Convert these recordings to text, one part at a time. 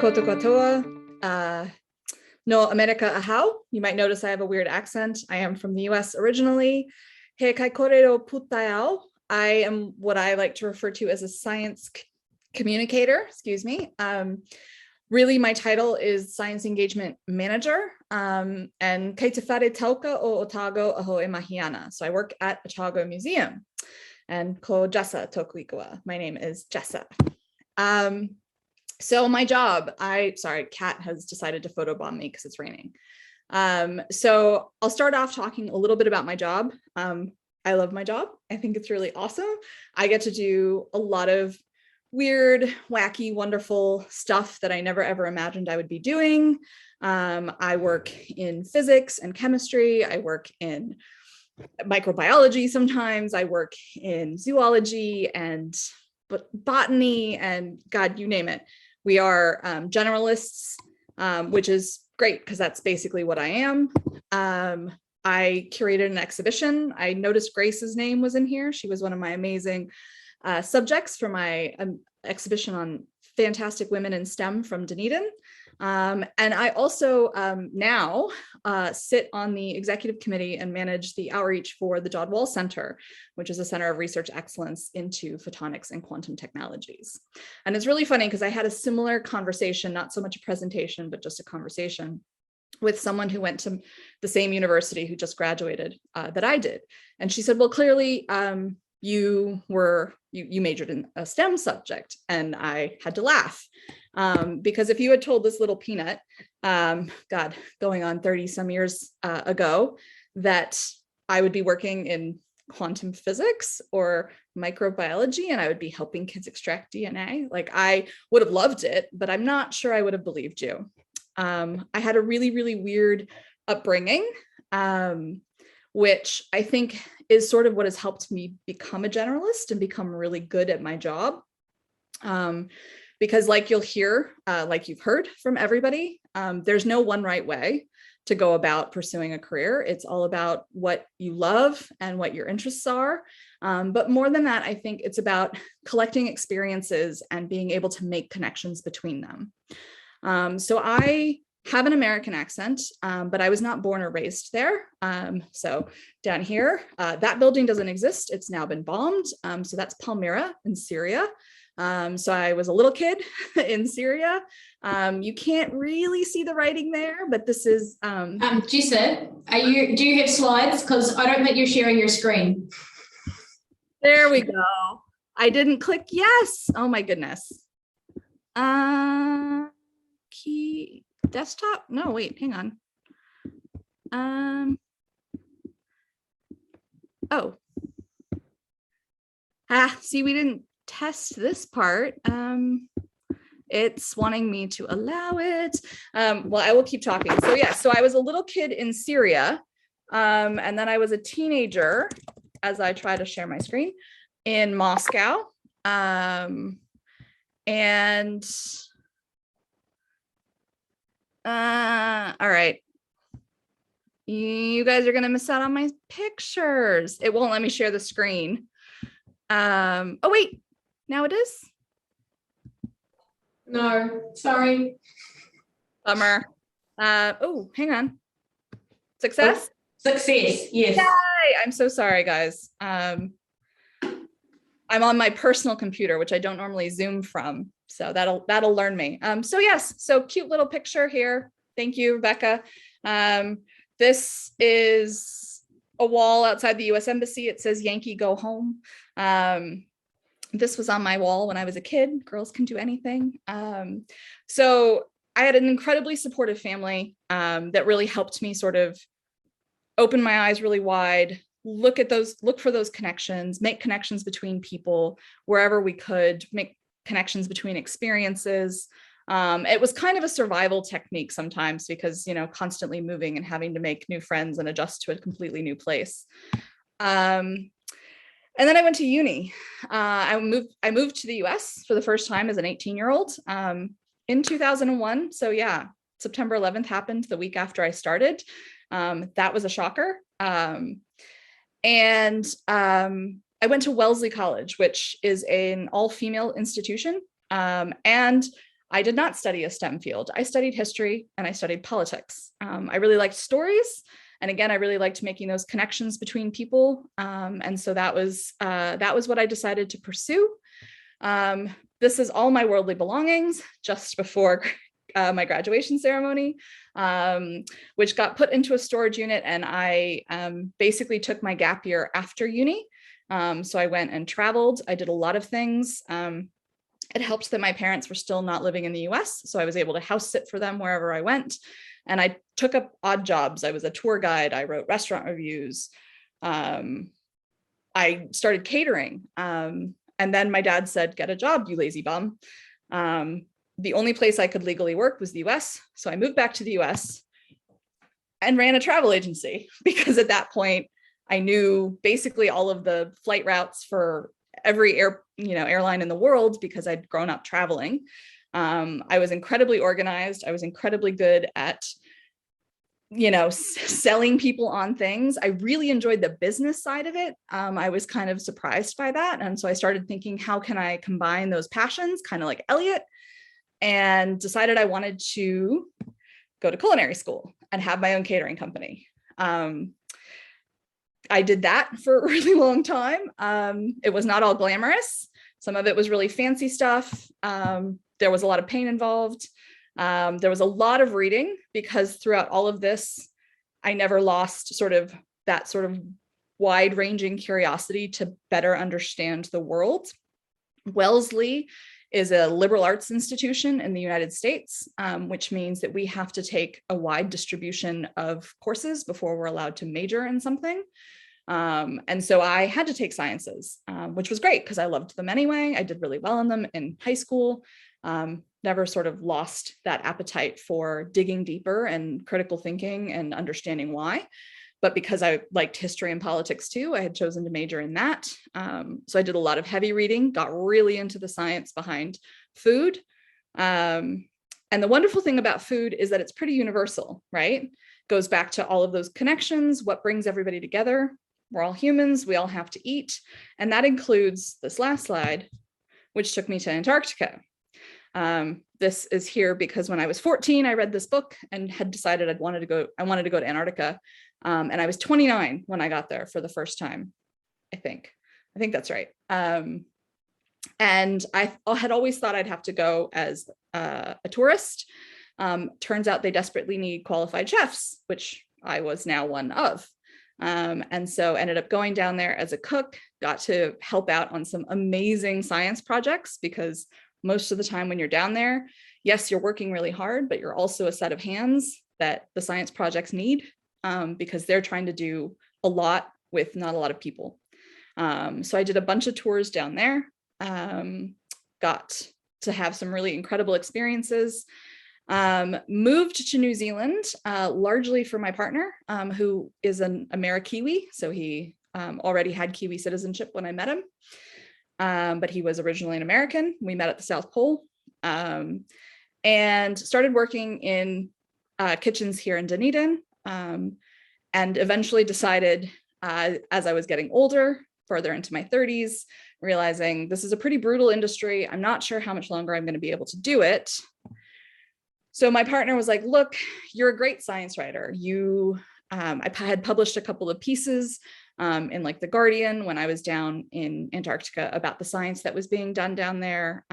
koutou katoa. No America ahau. You might notice I have a weird accent. I am from the US originally. He kai korero putaiao. I am what I like to refer to as a science communicator, excuse me. Really, my title is Science Engagement Manager. And kei te whare tauka o Otago aho e mahiana. So I work at Otago Museum. And ko Jessa toku ikawa. My name is Jessa. So my job, sorry, Kat has decided to photobomb me because it's raining. So I'll start off talking a little bit about my job. I love my job. I think it's really awesome. I get to do a lot of weird, wacky, wonderful stuff that I never ever imagined I would be doing. I work in physics and chemistry. I work in microbiology sometimes. I work in zoology and botany and God, you name it. We are generalists, which is great because that's basically what I am. I curated an exhibition. I noticed Grace's name was in here. She was one of my amazing subjects for my exhibition on fantastic women in STEM from Dunedin. And I also now sit on the executive committee and manage the outreach for the Dodd Wall Center, which is a center of research excellence into photonics and quantum technologies. And it's really funny because I had a similar conversation, not so much a presentation, but just a conversation with someone who went to the same university who just graduated that I did. And she said, well, clearly you majored in a STEM subject. And I had to laugh. Because if you had told this little peanut, God, going on 30 some years ago, that I would be working in quantum physics or microbiology and I would be helping kids extract DNA, like I would have loved it, but I'm not sure I would have believed you. I had a really, really weird upbringing, which I think is sort of what has helped me become a generalist and become really good at my job. Because like you'll hear, like you've heard from everybody, there's no one right way to go about pursuing a career. It's all about what you love and what your interests are. But more than that, I think it's about collecting experiences and being able to make connections between them. So I have an American accent, but I was not born or raised there. So down here, that building doesn't exist. It's now been bombed. So that's Palmyra in Syria. So I was a little kid in Syria. You can't really see the writing there, but this is Jessa, do you have slides? Because I don't think you're sharing your screen. There we go. I didn't click yes. Oh my goodness. Key desktop? No, wait, hang on. Oh. See, we didn't test this part. It's wanting me to allow it. Well, I will keep talking. So yeah, so I was a little kid in Syria, and then I was a teenager, as I try to share my screen, in Moscow. All right. You guys are gonna miss out on my pictures. It won't let me share the screen. Oh wait, now it is? No, sorry. Bummer. Oh, hang on. Success? Success, yes. Yay! I'm so sorry, guys. I'm on my personal computer, which I don't normally Zoom from. So that'll learn me. So yes, so cute little picture here. Thank you, Rebecca. This is a wall outside the US Embassy. It says Yankee go home. This was on my wall when I was a kid. Girls can do anything. So I had an incredibly supportive family that really helped me sort of open my eyes really wide, look for those connections, make connections between people wherever we could, make connections between experiences. It was kind of a survival technique sometimes because, you know, constantly moving and having to make new friends and adjust to a completely new place. And then I went to uni. I moved to the US for the first time as an 18-year-old in 2001. So yeah, September 11th happened the week after I started. That was a shocker. And I went to Wellesley College, which is an all-female institution. And I did not study a STEM field. I studied history and I studied politics. I really liked stories. And again, I really liked making those connections between people. And so that was what I decided to pursue. This is all my worldly belongings just before my graduation ceremony, which got put into a storage unit. And I basically took my gap year after uni. So I went and traveled. I did a lot of things. It helped that my parents were still not living in the US. So I was able to house sit for them wherever I went. And I took up odd jobs. I was a tour guide. I wrote restaurant reviews. I started catering. And then my dad said, get a job, you lazy bum. The only place I could legally work was the US. So I moved back to the US and ran a travel agency because at that point, I knew basically all of the flight routes for every airline in the world because I'd grown up traveling. I was incredibly organized. I was incredibly good at, selling people on things. I really enjoyed the business side of it. I was kind of surprised by that. And so I started thinking, how can I combine those passions, kind of like Elliot, and decided I wanted to go to culinary school and have my own catering company. I did that for a really long time. It was not all glamorous. Some of it was really fancy stuff. There was a lot of pain involved. There was a lot of reading because throughout all of this, I never lost that wide-ranging curiosity to better understand the world. Wellesley is a liberal arts institution in the United States, which means that we have to take a wide distribution of courses before we're allowed to major in something. And so I had to take sciences, which was great because I loved them anyway. I did really well in them in high school. Never sort of lost that appetite for digging deeper and critical thinking and understanding why. But because I liked history and politics too, I had chosen to major in that. So I did a lot of heavy reading, got really into the science behind food. And the wonderful thing about food is that it's pretty universal, right? Goes back to all of those connections, what brings everybody together. We're all humans, we all have to eat. And that includes this last slide, which took me to Antarctica. This is here because when I was 14, I read this book and had decided I wanted to go to Antarctica. And I was 29 when I got there for the first time, I think that's right. And I had always thought I'd have to go as a tourist. Turns out they desperately need qualified chefs, which I was now one of. And so ended up going down there as a cook, got to help out on some amazing science projects because most of the time when you're down there, yes, you're working really hard, but you're also a set of hands that the science projects need because they're trying to do a lot with not a lot of people. So I did a bunch of tours down there, got to have some really incredible experiences, moved to New Zealand, largely for my partner, who is an Amerikiwi. So he already had Kiwi citizenship when I met him. But he was originally an American. We met at the South Pole and started working in kitchens here in Dunedin, and eventually decided as I was getting older, further into my 30s, realizing this is a pretty brutal industry. I'm not sure how much longer I'm going to be able to do it. So my partner was like, look, you're a great science writer. I had published a couple of pieces in like The Guardian when I was down in Antarctica about the science that was being done down there,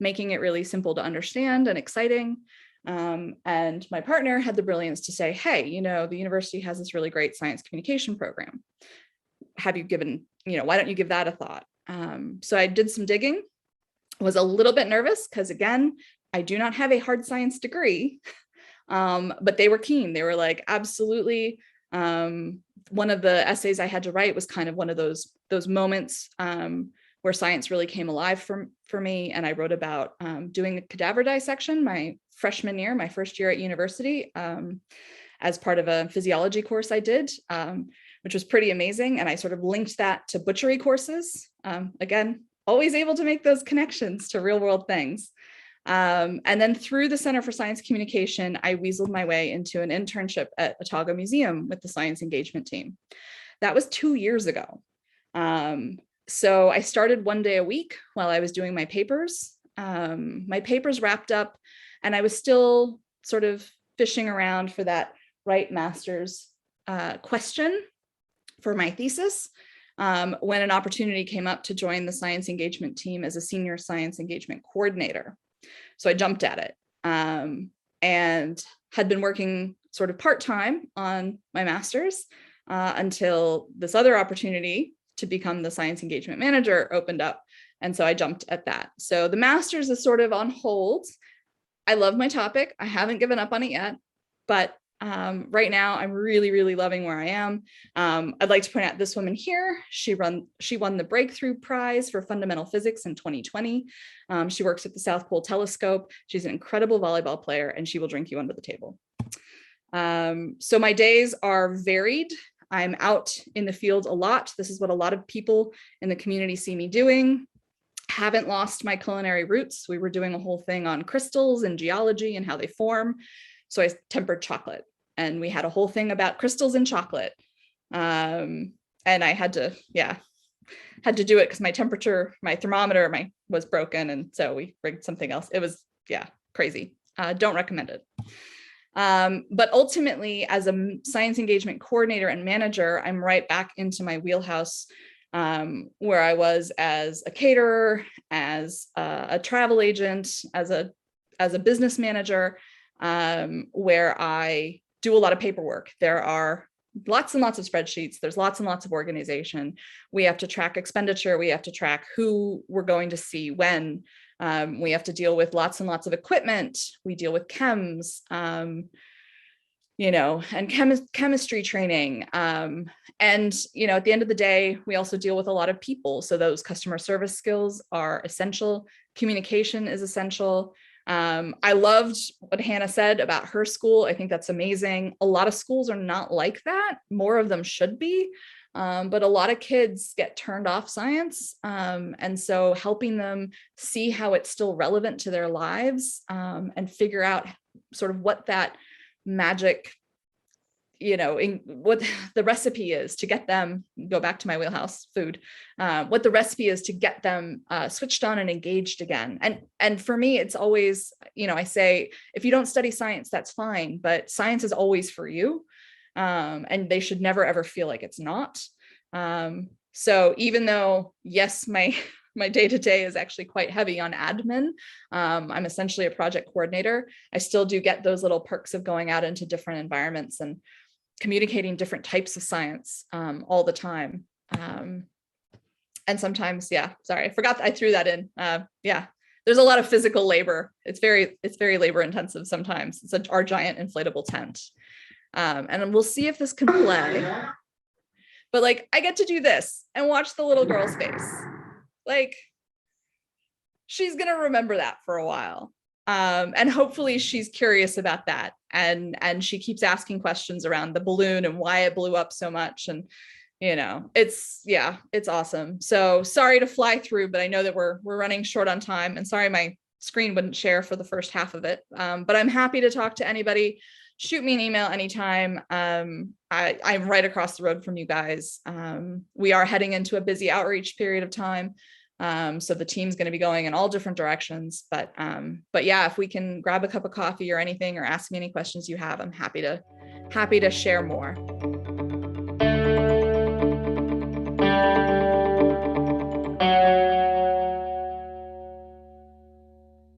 making it really simple to understand and exciting. And my partner had the brilliance to say, hey, the university has this really great science communication program. Have you given, why don't you give that a thought? So I did some digging, was a little bit nervous because again, I do not have a hard science degree, but they were keen. They were like, absolutely. One of the essays I had to write was kind of one of those moments where science really came alive for me. And I wrote about doing a cadaver dissection my freshman year, my first year at university, as part of a physiology course I did, which was pretty amazing. And I sort of linked that to butchery courses. Again, always able to make those connections to real world things. And then through the Center for Science Communication, I weaseled my way into an internship at Otago Museum with the science engagement team. That was 2 years ago. So I started one day a week while I was doing my papers. my papers wrapped up, and I was still sort of fishing around for that right master's question for my thesis, when an opportunity came up to join the science engagement team as a senior science engagement coordinator. So I jumped at it, and had been working sort of part-time on my master's until this other opportunity to become the science engagement manager opened up. And so I jumped at that. So the master's is sort of on hold. I love my topic. I haven't given up on it yet, but right now I'm really, really loving where I am. I'd like to point out this woman here. She won the Breakthrough Prize for Fundamental Physics in 2020. She works at the South Pole Telescope. She's an incredible volleyball player, and she will drink you under the table. So my days are varied. I'm out in the field a lot. This is what a lot of people in the community see me doing. Haven't lost my culinary roots. We were doing a whole thing on crystals and geology and how they form. So I tempered chocolate, and we had a whole thing about crystals and chocolate. And I had to do it because my thermometer was broken. And so we rigged something else. It was, crazy. Don't recommend it. But ultimately, as a science engagement coordinator and manager, I'm right back into my wheelhouse, where I was as a caterer, as a travel agent, as a business manager, where I do a lot of paperwork. There are lots and lots of spreadsheets. There's lots and lots of organization. We have to track expenditure. We have to track who we're going to see when. We have to deal with lots and lots of equipment. We deal with chems, and chemistry training. And, at the end of the day, we also deal with a lot of people. So those customer service skills are essential. Communication is essential. I loved what Hannah said about her school. I think that's amazing. A lot of schools are not like that. More of them should be. But a lot of kids get turned off science. And so helping them see how it's still relevant to their lives, and figure out sort of what that magic, what the recipe is to get them, go back to my wheelhouse, food, what the recipe is to get them switched on and engaged again. And for me, it's always, I say, if you don't study science, that's fine, but science is always for you. And they should never, ever feel like it's not. So even though, yes, my day-to-day is actually quite heavy on admin, I'm essentially a project coordinator, I still do get those little perks of going out into different environments and communicating different types of science all the time. And sometimes, sorry, I forgot that I threw that in. There's a lot of physical labor. It's very labor intensive sometimes. It's our giant inflatable tent. And we'll see if this can play. But I get to do this and watch the little girl's face. She's going to remember that for a while. And hopefully she's curious about that. And she keeps asking questions around the balloon and why it blew up so much. And, it's awesome. So sorry to fly through, but I know that we're running short on time, and sorry, my screen wouldn't share for the first half of it. But I'm happy to talk to anybody. Shoot me an email anytime. I'm right across the road from you guys. We are heading into a busy outreach period of time. So the team's going to be going in all different directions, but if we can grab a cup of coffee or anything, or ask me any questions you have, I'm happy to share more.